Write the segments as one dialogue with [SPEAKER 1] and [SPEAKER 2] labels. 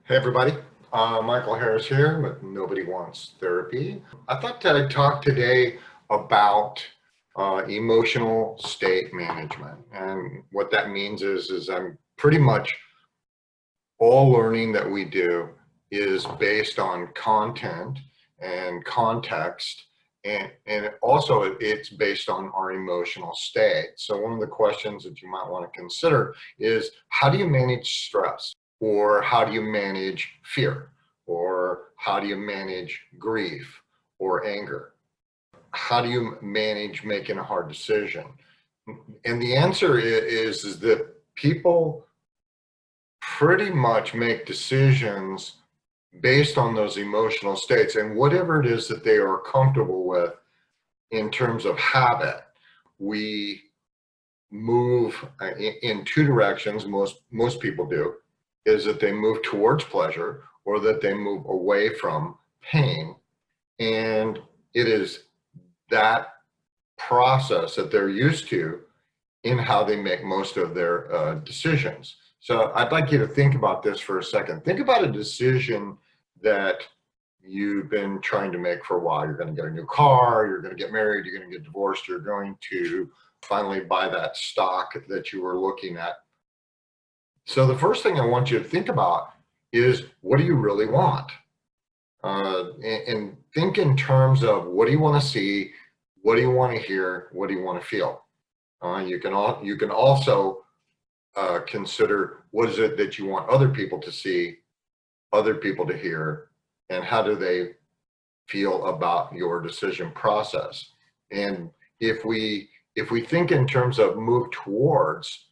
[SPEAKER 1] Hey everybody, Michael Harris here with Nobody Wants Therapy. I thought that I'd talk today about emotional state management. And what that means is I'm pretty much all learning that we do is based on content and context. And also it's based on our emotional state. So one of the questions that you might want to consider is, how do you manage stress? Or how do you manage fear? Or how do you manage grief or anger? How do you manage making a hard decision? And the answer is that people pretty much make decisions based on those emotional states and whatever it is that they are comfortable with in terms of habit. We move in two directions, most people do, is that they move towards pleasure or that they move away from pain. And it is that process that they're used to in how they make most of their decisions. So I'd like you to think about this for a second. Think about a decision that you've been trying to make for a while. You're going to get a new car, you're going to get married, you're going to get divorced, you're going to finally buy that stock that you were looking at. So the first thing I want you to think about is, what do you really want? And think in terms of, what do you want to see? What do you want to hear? What do you want to feel? You can also consider, what is it that you want other people to see, other people to hear, and how do they feel about your decision process? And if we think in terms of move towards,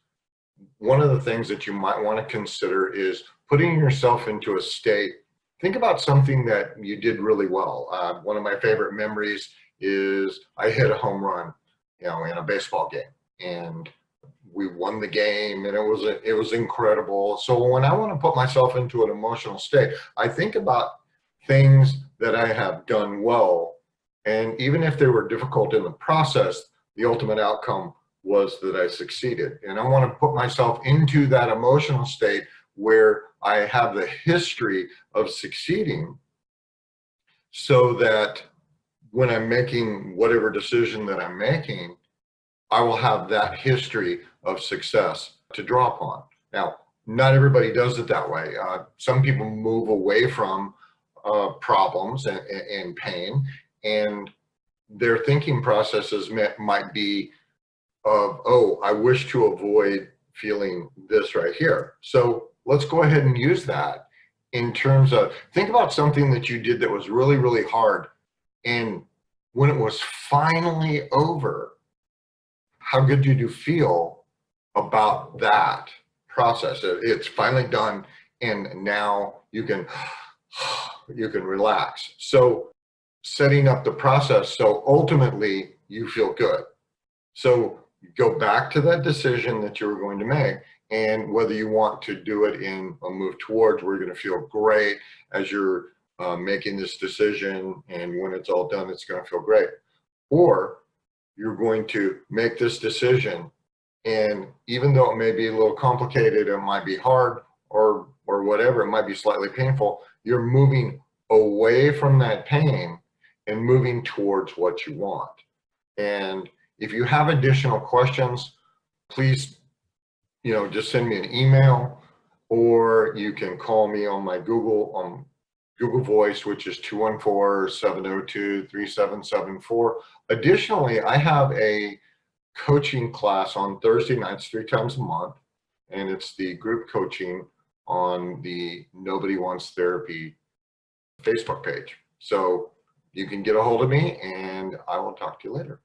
[SPEAKER 1] one of the things that you might want to consider is putting yourself into a state. Think about something that you did really well. One of my favorite memories is I hit a home run, in a baseball game, and we won the game, and it was incredible. So when I want to put myself into an emotional state, I think about things that I have done well, and even if they were difficult in the process, the ultimate outcome was that I succeeded. And I want to put myself into that emotional state where I have the history of succeeding, so that when I'm making whatever decision that I'm making, I will have that history of success to draw upon. Now, not everybody does it that way. Some people move away from problems and pain, and their thinking processes might be of, oh, I wish to avoid feeling this right here. So let's go ahead and use that in terms of, think about something that you did that was really, really hard. And when it was finally over, how good did you feel about that process? It's finally done, and now you can relax. So setting up the process so ultimately you feel good. So go back to that decision that you were going to make, and whether you want to do it in a move towards, where you're going to feel great as you're making this decision, and when it's all done, it's going to feel great. Or you're going to make this decision, and even though it may be a little complicated, it might be hard, or whatever, it might be slightly painful, you're moving away from that pain and moving towards what you want. And if you have additional questions, please, just send me an email, or you can call me on my Google Voice, which is 214-702-3774. Additionally, I have a coaching class on Thursday nights, 3 times a month, and it's the group coaching on the Nobody Wants Therapy Facebook page. So you can get a hold of me, and I will talk to you later.